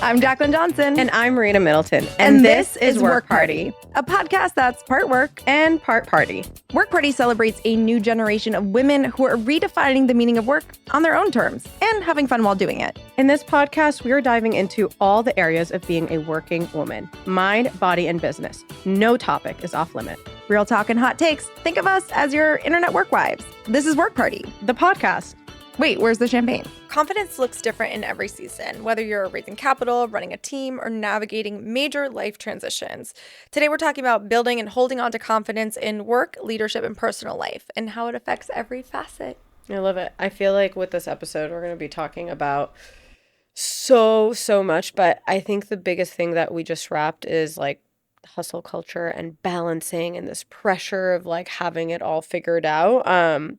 I'm Jaclyn Johnson. And I'm Marina Middleton. And this is WorkParty, a podcast that's part work and part party. WorkParty celebrates a new generation of women who are redefining the meaning of work on their own terms and having fun while doing it. In this podcast, we are diving into all the areas of being a working woman: mind, body, and business. No topic is off limit. Real talk and hot takes. Think of us as your internet work wives. This is WorkParty, the podcast. Wait, where's the champagne? Confidence looks different in every season, whether you're raising capital, running a team, or navigating major life transitions. Today, we're talking about building and holding on to confidence in work, leadership, and personal life, and how it affects every facet. I love it. I feel like with this episode, we're going to be talking about so much, but I think the biggest thing that we just wrapped is like hustle culture and balancing and this pressure of like having it all figured out.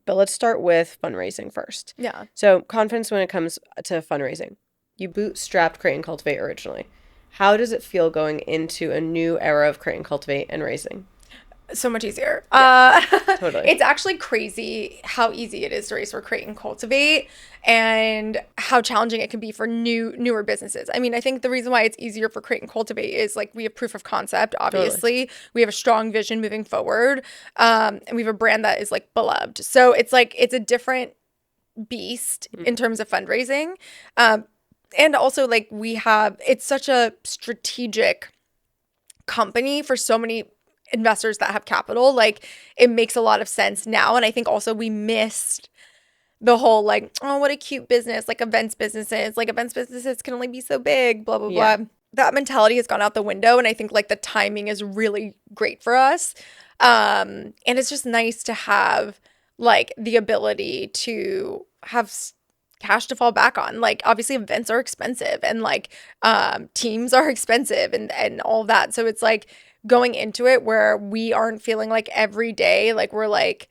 But let's start with fundraising first. Yeah. So confidence when it comes to fundraising. You bootstrapped Create and Cultivate originally. How does it feel going into a new era of Create and Cultivate and raising? So much easier. Yeah, totally. It's actually crazy how easy it is to raise for Create and Cultivate and how challenging it can be for newer businesses. I mean, I think the reason why it's easier for Create and Cultivate is like we have proof of concept, obviously. Totally. We have a strong vision moving forward. And we have a brand that is like beloved. So it's like it's a different beast in terms of fundraising. And also like it's such a strategic company for so many investors that have capital. Like it makes a lot of sense now. And I think also we missed the whole like, oh, what a cute business, like events businesses can only be so big, blah, blah, blah. That mentality has gone out the window. And I think like the timing is really great for us. And it's just nice to have like the ability to have cash to fall back on. Like obviously events are expensive and like teams are expensive and all that. So it's like going into it where we aren't feeling like every day like we're like,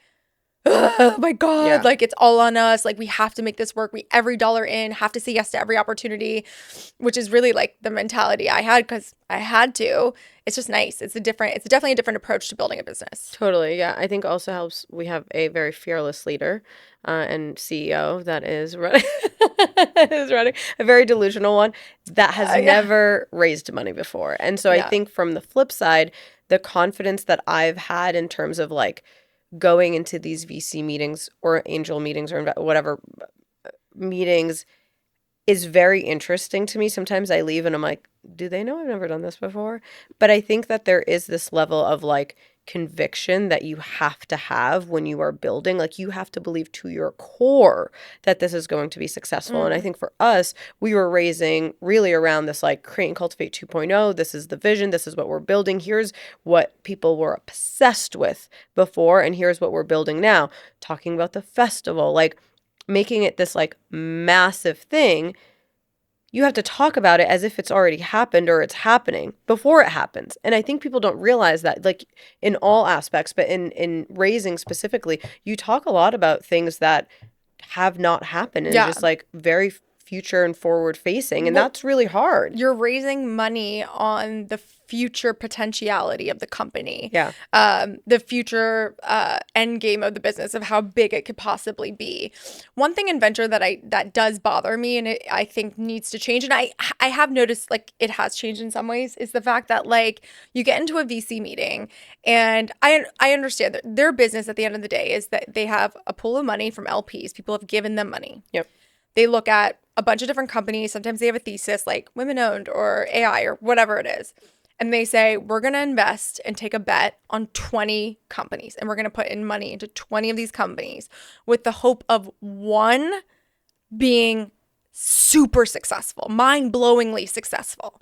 oh my God, like it's all on us. Like we have to make this work. We every dollar in, have to say yes to every opportunity, which is really like the mentality I had because I had to. It's just nice. It's definitely a different approach to building a business. Totally. Yeah. I think also helps. We have a very fearless leader and CEO that is running, a very delusional one that has never raised money before. And so I think from the flip side, the confidence that I've had in terms of like going into these VC meetings or angel meetings or whatever meetings is very interesting to me. Sometimes I leave and I'm like, do they know I've never done this before? But I think that there is this level of like conviction that you have to have when you are building. Like you have to believe to your core that this is going to be successful. And I think for us, we were raising really around this like Create and Cultivate 2.0. This is the vision. This is what we're building. Here's what people were obsessed with before. And here's what we're building now. Talking about the festival, like making it this like massive thing. You have to talk about it as if it's already happened or it's happening before it happens. And I think people don't realize that, like in all aspects, but in raising specifically, you talk a lot about things that have not happened and just like very future and forward facing. And that's really hard. You're raising money on the future potentiality of the company. Yeah. The future end game of the business of how big it could possibly be. One thing in venture that does bother me and I think needs to change, and I have noticed like it has changed in some ways, is the fact that like you get into a VC meeting and I understand that their business at the end of the day is that they have a pool of money from LPs. People have given them money. Yep. They look at a bunch of different companies. Sometimes they have a thesis like women-owned or AI or whatever it is. And they say, we're going to invest and take a bet on 20 companies. And we're going to put in money into 20 of these companies with the hope of one being super successful, mind-blowingly successful.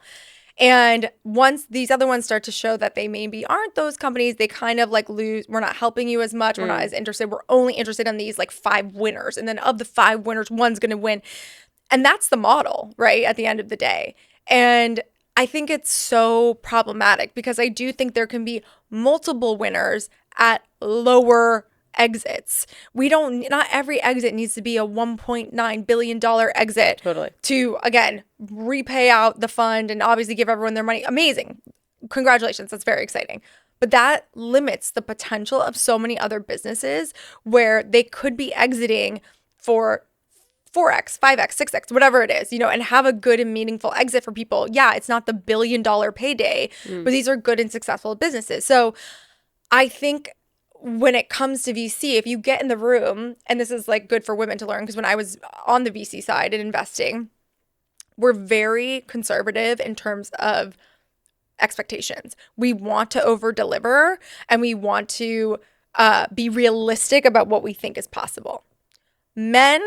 And once these other ones start to show that they maybe aren't those companies, they kind of like lose. We're not helping you as much. We're not as interested. We're only interested in these like 5 winners. And then of the 5 winners, one's going to win. And that's the model, right? At the end of the day. And I think it's so problematic because I do think there can be multiple winners at lower exits. Not every exit needs to be a $1.9 billion exit. Totally. To, again, repay out the fund and obviously give everyone their money. Amazing. Congratulations. That's very exciting. But that limits the potential of so many other businesses where they could be exiting for 4x, 5x, 6x, whatever it is, and have a good and meaningful exit for people. Yeah, it's not the $1 billion payday, but these are good and successful businesses. So I think when it comes to VC, if you get in the room, and this is like good for women to learn, because when I was on the VC side and investing, we're very conservative in terms of expectations. We want to over deliver, and we want to be realistic about what we think is possible. Men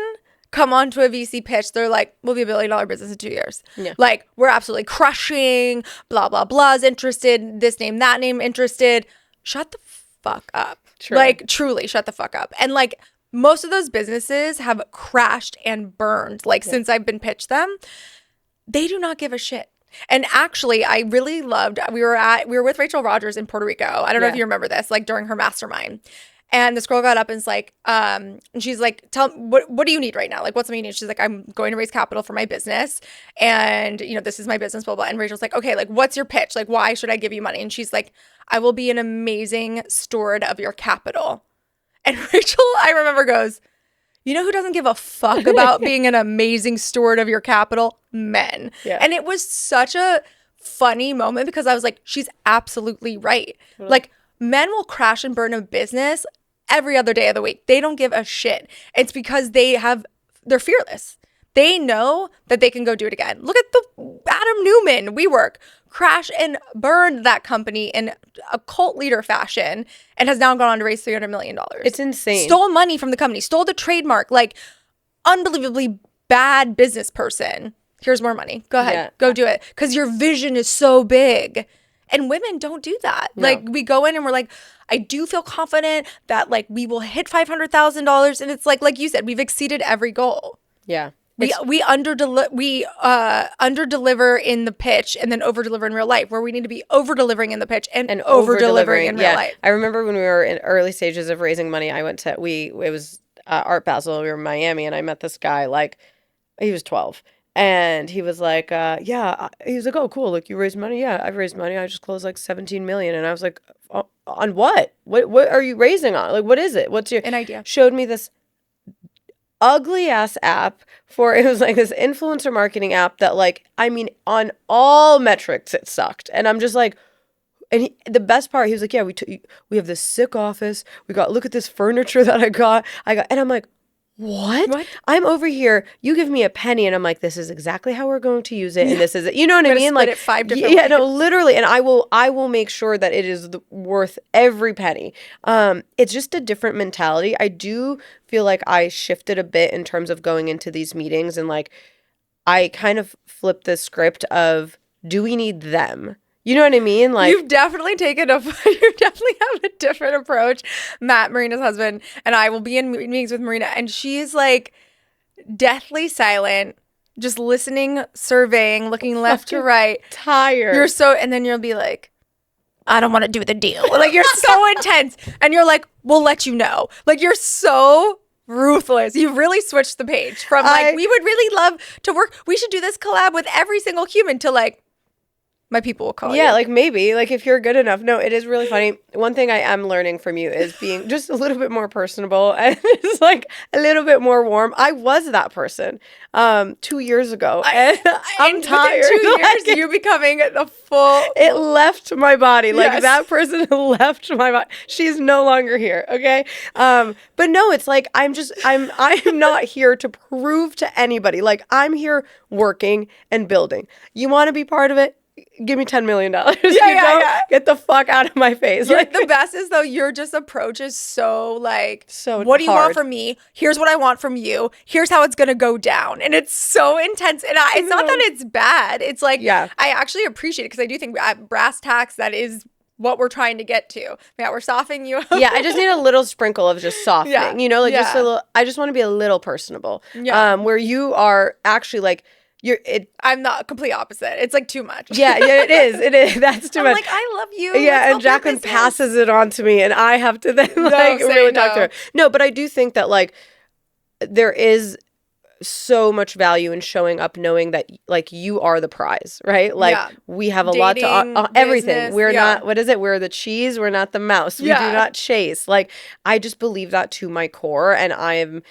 come onto a VC pitch, they're like, we'll be $1 billion business in 2 years. Yeah. Like, we're absolutely crushing, blah, blah, blah's interested, this name, that name interested. Shut the fuck up. True. Like, truly, shut the fuck up. And like, most of those businesses have crashed and burned, like, since I've been pitched them. They do not give a shit. And actually, I really loved, we were with Rachel Rogers in Puerto Rico. I don't know if you remember this, like during her mastermind. And this girl got up and is like, and she's like, what do you need right now? Like, what's something you need? She's like, I'm going to raise capital for my business. And, this is my business, blah, blah. And Rachel's like, okay, like, what's your pitch? Like, why should I give you money? And she's like, I will be an amazing steward of your capital. And Rachel, I remember, goes, you know who doesn't give a fuck about being an amazing steward of your capital? Men. Yeah. And it was such a funny moment because I was like, she's absolutely right. Totally. Like, men will crash and burn a business every other day of the week. They don't give a shit. It's because they're fearless. They know that they can go do it again. Look at the Adam Newman, WeWork, crash and burned that company in a cult leader fashion and has now gone on to raise $300 million. It's insane. Stole money from the company, stole the trademark, like unbelievably bad business person. Here's more money. Go ahead. Go do it. Because your vision is so big. And women don't do that. No. Like, we go in and we're like, I do feel confident that like we will hit $500,000. And it's like you said, we've exceeded every goal. Yeah. We under-deliver in the pitch and then over-deliver in real life, where we need to be over-delivering in the pitch and over-delivering in real life. I remember when we were in early stages of raising money, it was Art Basel. We were in Miami, and I met this guy, like, he was 12. And he was like, he was like, oh, cool. Like, you raised money? Yeah, I've raised money. I just closed like 17 million. And I was like, on what? What are you raising on? Like, what is it? What's your... An idea. Showed me this ugly ass app it was like this influencer marketing app that, like, I mean, on all metrics, it sucked. And I'm just like, the best part, he was like, yeah, we have this sick office. Look at this furniture that I got. And I'm like, what? I'm over here. You give me a penny, and I'm like, this is exactly how we're going to use it, and this is it. You know what I mean? Like, it 5 different ways. No, literally. And I will make sure that it is worth every penny. It's just a different mentality. I do feel like I shifted a bit in terms of going into these meetings, and like, I kind of flipped the script of, do we need them? You know what I mean? Like, you definitely have a different approach. Matt, Marina's husband, and I will be in meetings with Marina, and she's like deathly silent, just listening, surveying, looking left to right. Tired. And then you'll be like, I don't want to do the deal. Like, you're so intense, and you're like, we'll let you know. Like, you're so ruthless. You've really switched the page from like, we would really love to work. We should do this collab with every single human to like, my people will call you. Yeah, like, maybe, like, if you're good enough. No, it is really funny. One thing I am learning from you is being just a little bit more personable and just like a little bit more warm. I was that person 2 years ago. I'm tired. 2 years, you becoming the full... It left my body. Like, that person left my body. She's no longer here, okay? But no, it's like, I'm not here to prove to anybody. Like, I'm here working and building. You want to be part of it? Give me $10 million. Get the fuck out of my face. Like, the best is, though, your just approach is so like, what do you want from me? Here's what I want from you. Here's how it's gonna go down. And it's so intense. And it's not that it's bad. It's like, I actually appreciate it, because I do think at brass tacks, that is what we're trying to get to. Yeah, we're softening you up. Yeah, I just need a little sprinkle of just softening. You know, like, just a little. I just want to be a little personable. Yeah. Where you are actually like, I'm not complete opposite. It's like too much. Yeah, it is. That's too much. I'm like, I love you. Yeah, and Jaclyn passes it on to me, and I have to then really talk to her. No, but I do think that like there is so much value in showing up knowing that like you are the prize, right? Like, we have a lot to everything. Business, we're not, what is it? We're the cheese. We're not the mouse. We do not chase. Like, I just believe that to my core, and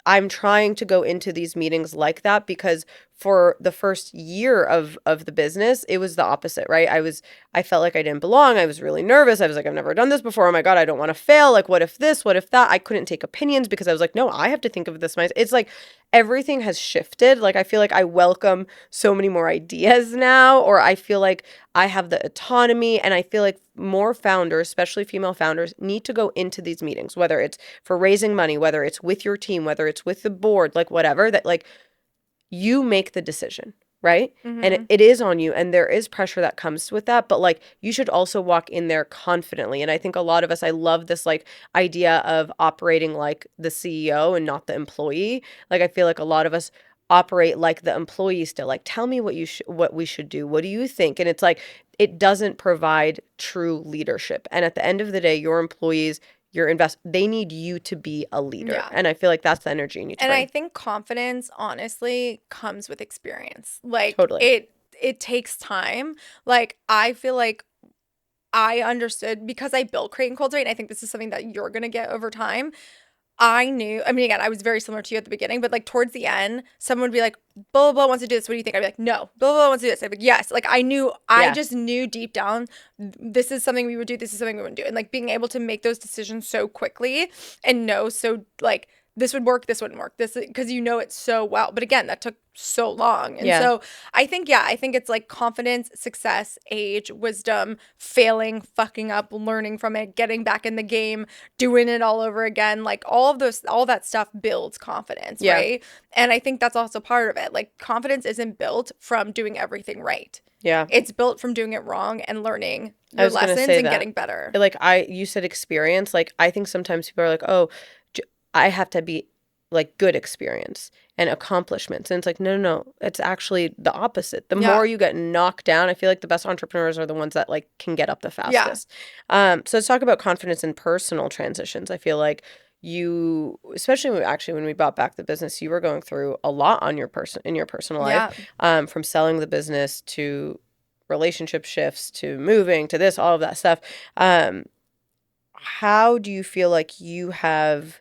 I'm trying to go into these meetings like that, because for the first year of the business, it was the opposite, right? I felt like I didn't belong. I was really nervous. I was like, I've never done this before. Oh my God, I don't want to fail. Like, what if this? What if that? I couldn't take opinions because I was like, no, I have to think of this myself. It's like everything has shifted. Like, I feel like I welcome so many more ideas now, or I feel like I have the autonomy, and I feel like more founders, especially female founders, need to go into these meetings, whether it's for raising money, whether it's with your team, whether it's with the board, like whatever, that like you make the decision, right? And it is on you, and there is pressure that comes with that, but like you should also walk in there confidently. And I think a lot of us, I love this like idea of operating like the CEO and not the employee. Like I feel like a lot of us operate like the employee still, like tell me what we should do, what do you think? And it's like it doesn't provide true leadership. And at the end of the day, your employees, they need you to be a leader. Yeah. And I feel like that's the energy you need to And bring. I think confidence, honestly, comes with experience. Like, Totally. it takes time. Like, I feel like I understood because I built Create and Cultivate, and I think this is something that you're going to get over time. I knew, I mean, again, I was very similar to you at the beginning, but like towards the end, someone would be like, blah, blah, blah wants to do this. What do you think? I'd be like, no, blah, blah, blah wants to do this. I'd be like, yes. Like I knew, I just knew deep down, this is something we would do. This is something we wouldn't do. And like being able to make those decisions so quickly and know, so like, this would work, this wouldn't work. This, because you know it so well. But again, that took so long. And so I think it's like confidence, success, age, wisdom, failing, fucking up, learning from it, getting back in the game, doing it all over again. Like all that stuff builds confidence, right? And I think that's also part of it. Like confidence isn't built from doing everything right. Yeah. It's built from doing it wrong and learning your lessons and getting better. Like you said experience. Like I think sometimes people are like, oh, I have to be like good experience and accomplishments. And it's like, no. It's actually the opposite. The more you get knocked down, I feel like the best entrepreneurs are the ones that like can get up the fastest. So let's talk about confidence in personal transitions. I feel like you, especially when we bought back the business, you were going through a lot in your personal life, from selling the business to relationship shifts to moving to this, all of that stuff. How do you feel like you have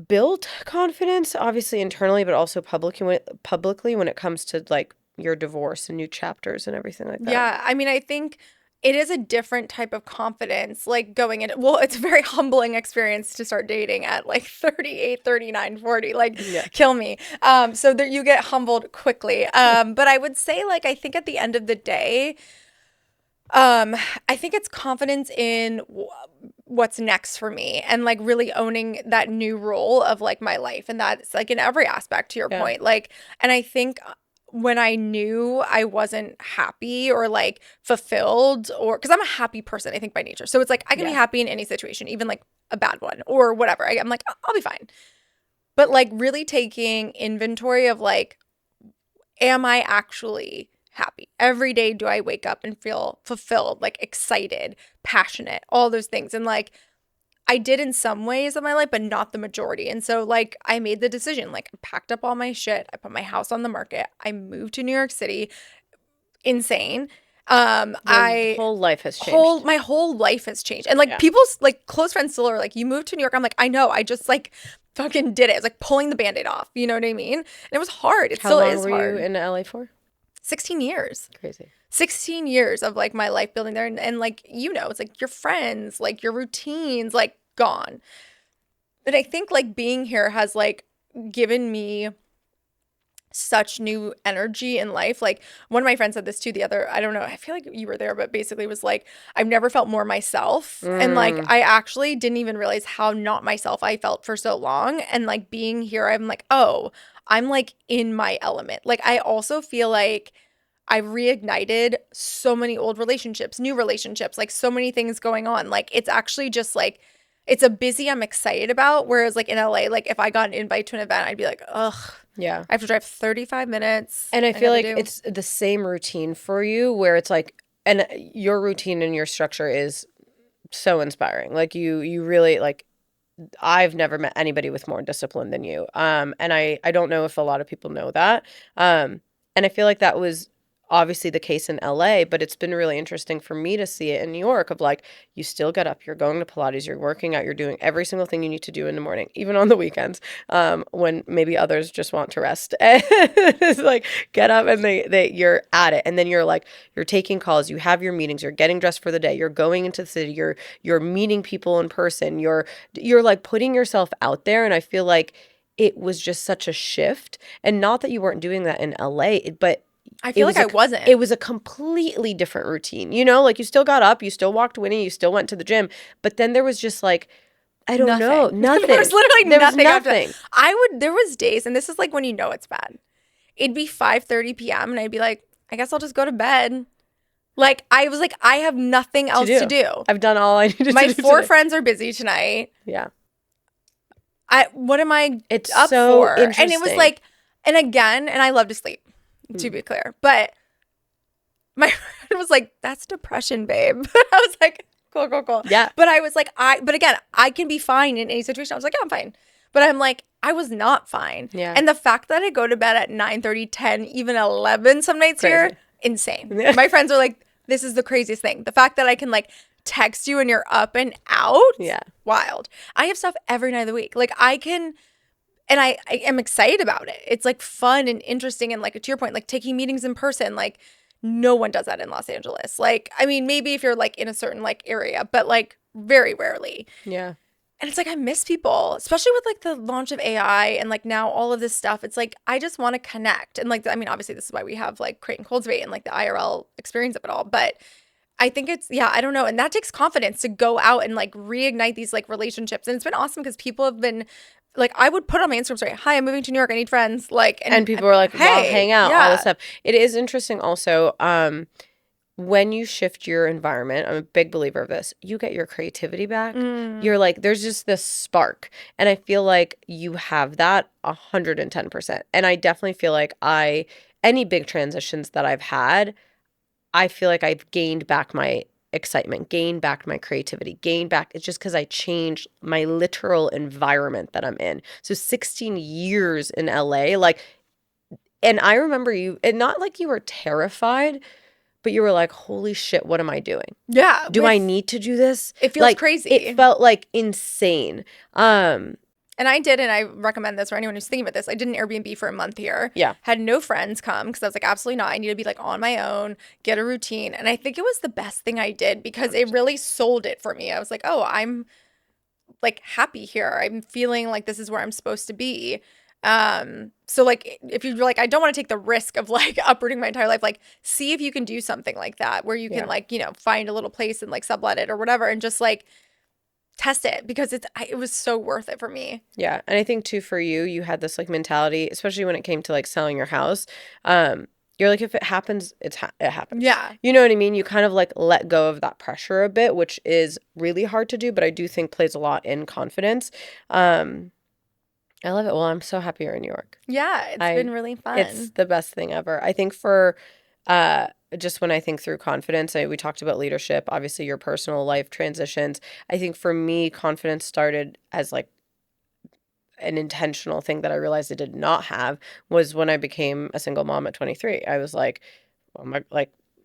built confidence, obviously internally, but also publicly when it comes to like your divorce and new chapters and everything like that? Yeah, I mean, I think it is a different type of confidence, like going in. Well, it's a very humbling experience to start dating at like 38, 39, 40, like kill me. So that you get humbled quickly. But I would say like, I think at the end of the day, I think it's confidence in what's next for me and like really owning that new role of like my life. And that's like in every aspect, to your point. Like, and I think when I knew I wasn't happy or like fulfilled, or because I'm a happy person, I think by nature. So it's like I can be happy in any situation, even like a bad one or whatever. I'm like, I'll be fine. But like really taking inventory of like, am I actually happy? Every day do I wake up and feel fulfilled, like excited, passionate, all those things. And like I did in some ways of my life, but not the majority. And so like I made the decision, like I packed up all my shit, I put my house on the market, I moved to New York City. Insane. My whole life has changed. My whole life has changed. And like people's like close friends still are like, you moved to New York. I'm like, I know, I just like fucking did it. It was like pulling the Band-Aid off. You know what I mean? And it was hard. It still is hard. How long were you in LA for? 16 years. Crazy. 16 years of like my life building there. And like, you know, it's like your friends, like your routines, like gone. But I think like being here has like given me such new energy in life. Like one of my friends said this too the other, I don't know, I feel like you were there, but basically was like, I've never felt more myself. And like, I actually didn't even realize how not myself I felt for so long. And like being here, I'm like, oh, I'm like in my element. Like I also feel like I've reignited so many old relationships, new relationships, like so many things going on. Like it's actually just like, it's a busy I'm excited about. Whereas like in LA, like if I got an invite to an event, I'd be like, ugh. Yeah. I have to drive 35 minutes. And I feel like it's the same routine for you where it's like, and your routine and your structure is so inspiring. Like you really like, I've never met anybody with more discipline than you. And I don't know if a lot of people know that. And I feel like that was obviously the case in LA, but it's been really interesting for me to see it in New York of like, you still get up, you're going to Pilates, you're working out, you're doing every single thing you need to do in the morning, even on the weekends, when maybe others just want to rest. And it's like, get up and you're at it. And then you're like, you're taking calls, you have your meetings, you're getting dressed for the day, you're going into the city, you're meeting people in person, you're like putting yourself out there. And I feel like it was just such a shift. And not that you weren't doing that in LA, but I feel like I wasn't. It was a completely different routine, you know, like you still got up, you still walked Winnie, you still went to the gym, but then there was just like, I don't know, nothing. There was literally nothing. Nothing. There was days, and this is like when you know it's bad. It'd be 5:30 p.m. and I'd be like, I guess I'll just go to bed. Like, I was like, I have nothing else to do. I've done all I needed to do. My 4 friends are busy tonight. Yeah. What am I it's up so for? Interesting. And it was like, and again, and I love to sleep, to be clear. But my friend was like, that's depression, babe. I was like, cool. Yeah. But I was like, but again, I can be fine in any situation. I was like, yeah, I'm fine. But I'm like, I was not fine. Yeah. And the fact that I go to bed at 9:30, 10, even 11 some nights Crazy. here, insane. My friends are like, this is the craziest thing. The fact that I can like text you and you're up and out. Yeah. Wild. I have stuff every night of the week. Like I can, and I am excited about it. It's like fun and interesting. And like to your point, like taking meetings in person, like no one does that in Los Angeles. Like, I mean, maybe if you're like in a certain like area, but like very rarely. Yeah. And it's like, I miss people, especially with like the launch of AI and like now all of this stuff. It's like, I just want to connect. And like, I mean, obviously this is why we have like Create and Cultivate and like the IRL experience of it all. But I think it's, yeah, I don't know. And that takes confidence to go out and like reignite these like relationships. And it's been awesome because people have been like, I would put on my Instagram story, hi, I'm moving to New York, I need friends. Like, and people were like, hey, wow, hang out, yeah. all this stuff. It is interesting also, when you shift your environment, I'm a big believer of this, you get your creativity back. You're like, there's just this spark. And I feel like you have that 110%. And I definitely feel like any big transitions that I've had, I feel like I've gained back my excitement, gained back my creativity, gained back. It's just because I changed my literal environment that I'm in. So 16 years in LA, like, and I remember you, and not like you were terrified, but you were like, holy shit, what am I doing? Yeah. Do I need to do this? It feels like, crazy. It felt like insane. And I did, and I recommend this for anyone who's thinking about this. I did an Airbnb for a month here. Yeah. Had no friends come because I was like, absolutely not. I need to be like on my own, get a routine. And I think it was the best thing I did because it really sold it for me. I was like, oh, I'm like happy here. I'm feeling like this is where I'm supposed to be. So like if you're like, I don't want to take the risk of like uprooting my entire life, like see if you can do something like that where you can like, you know, find a little place and like sublet it or whatever and just like test it because it was so worth it for me. Yeah. And I think too, for you, you had this like mentality, especially when it came to like selling your house. You're like, if it happens, it happens. Yeah. You know what I mean? You kind of like let go of that pressure a bit, which is really hard to do, but I do think plays a lot in confidence. I love it. Well, I'm so happy you're in New York. Yeah, it's been really fun. It's the best thing ever. I think for just when I think through confidence, we talked about leadership, obviously your personal life transitions. I think for me, confidence started as like an intentional thing that I realized I did not have was when I became a single mom at 23. I was like,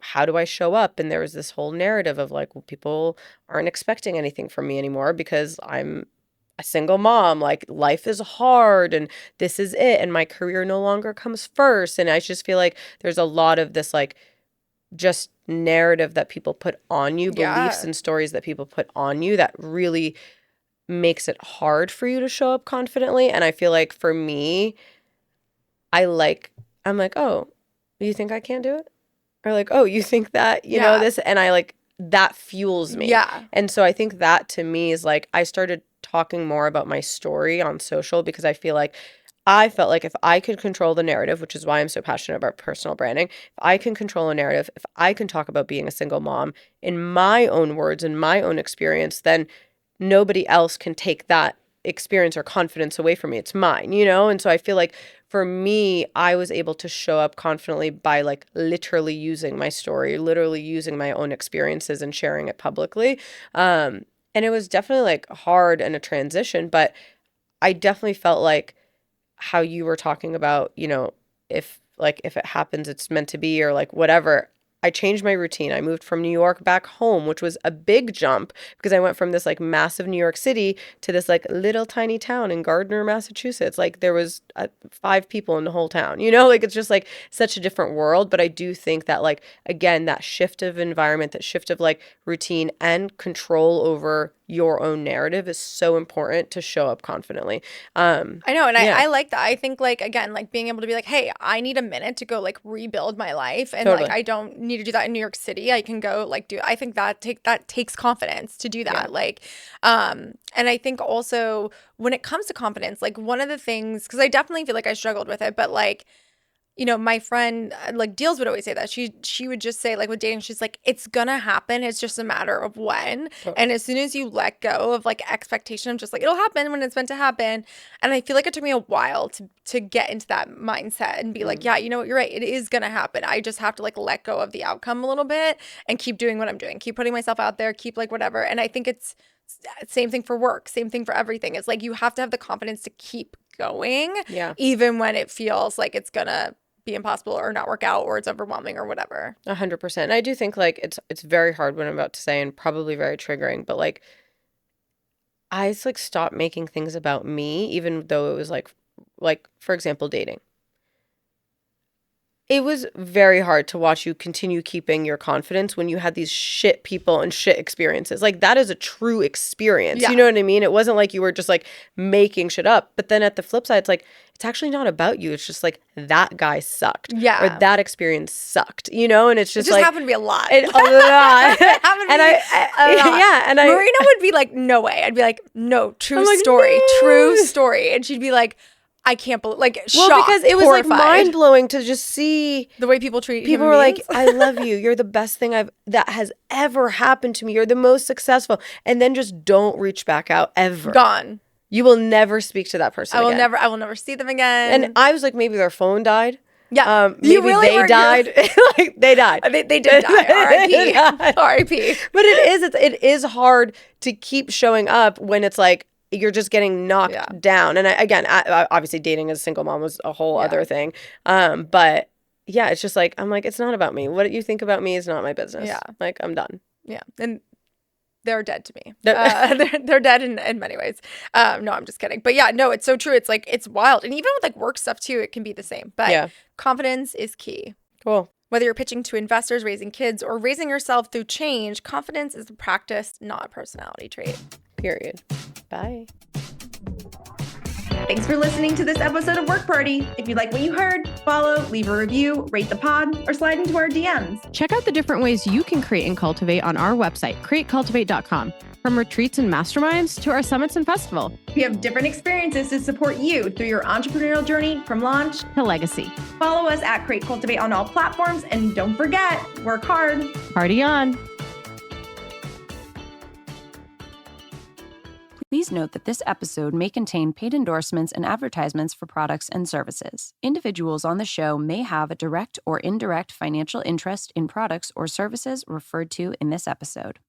how do I show up? And there was this whole narrative of like, well, people aren't expecting anything from me anymore because I'm a single mom, like life is hard and this is it. And my career no longer comes first. And I just feel like there's a lot of this like just narrative that people put on you, beliefs and stories that people put on you that really makes it hard for you to show up confidently. And I feel like for me, I'm like, oh, you think I can't do it? Or like, oh, you think that, you know, this, and I like, that fuels me. Yeah. And so I think that to me is like, I started talking more about my story on social because I felt like if I could control the narrative, which is why I'm so passionate about personal branding, if I can control a narrative, if I can talk about being a single mom in my own words and my own experience, then nobody else can take that experience or confidence away from me. It's mine, you know? And so I feel like for me, I was able to show up confidently by like literally using my story, literally using my own experiences and sharing it publicly. And it was definitely like hard and a transition, but I definitely felt like how you were talking about, you know, if like if it happens, it's meant to be or like whatever. I changed my routine. I moved from New York back home, which was a big jump because I went from this like massive New York City to this like little tiny town in Gardner, Massachusetts. Like there was 5 people in the whole town, you know, like it's just like such a different world. But I do think that like, again, that shift of environment, that shift of like routine and control over your own narrative is so important to show up confidently. I know. And yeah. I like that. I think like, again, like being able to be like, hey, I need a minute to go like rebuild my life. And Totally. like, I don't need to do that in New York City. I can go like I think that takes confidence to do that. Yeah. Like, and I think also when it comes to confidence, like one of the things, cause I definitely feel like I struggled with it, but like, you know, my friend, like Deals would always say that. She would just say, like with dating, she's like, it's gonna happen. It's just a matter of when. And as soon as you let go of like expectation of just like, it'll happen when it's meant to happen. And I feel like it took me a while to get into that mindset and be like, yeah, you know what, you're right. It is gonna happen. I just have to like let go of the outcome a little bit and keep doing what I'm doing. Keep putting myself out there, keep like whatever. And I think it's same thing for work, same thing for everything. It's like you have to have the confidence to keep going. Yeah. Even when it feels like it's gonna be impossible or not work out or it's overwhelming or whatever. 100%. And I do think like it's very hard what I'm about to say and probably very triggering, but like I just like stopped making things about me, even though it was like for example, dating. It was very hard to watch you continue keeping your confidence when you had these shit people and shit experiences. Like that is a true experience. Yeah. You know what I mean? It wasn't like you were just like making shit up. But then at the flip side, it's like, it's actually not about you. It's just like that guy sucked. Yeah. Or that experience sucked, you know? And it's just, It just like, happened to be a lot. A lot. It happened to And be a lot. yeah. And Marina would be like, no way. I'd be like, no, true I'm like, story, no. true story. And she'd be like, I can't believe, like, well, shocked, because it was horrified. like mind blowing to just see The way people treat people human were like, beings. I love you. You're the best thing that has ever happened to me. You're the most successful. And then just don't reach back out ever. Gone. You will never speak to that person again. I will never see them again. And I was like, maybe their phone died. Yeah. Maybe You really they were- died. Like they died. They did die. R.I.P. R.I.p. But it is hard to keep showing up when it's like you're just getting knocked down. And I obviously dating as a single mom was a whole other thing. But yeah, it's just like, I'm like, it's not about me. What you think about me is not my business. Yeah. Like I'm done. Yeah. And they're dead to me. They're dead in many ways. No, I'm just kidding. But yeah, no, it's so true. It's like, it's wild. And even with like work stuff too, it can be the same. But confidence is key. Cool. Whether you're pitching to investors, raising kids, or raising yourself through change, confidence is a practice, not a personality trait. Period. Bye. Thanks for listening to this episode of Work Party. If you like what you heard, follow, leave a review, rate the pod, or slide into our DMs. Check out the different ways you can create and cultivate on our website, createcultivate.com. From retreats and masterminds to our summits and festival. We have different experiences to support you through your entrepreneurial journey from launch to legacy. Follow us at Create Cultivate on all platforms, and don't forget, work hard. Party on. Please note that this episode may contain paid endorsements and advertisements for products and services. Individuals on the show may have a direct or indirect financial interest in products or services referred to in this episode.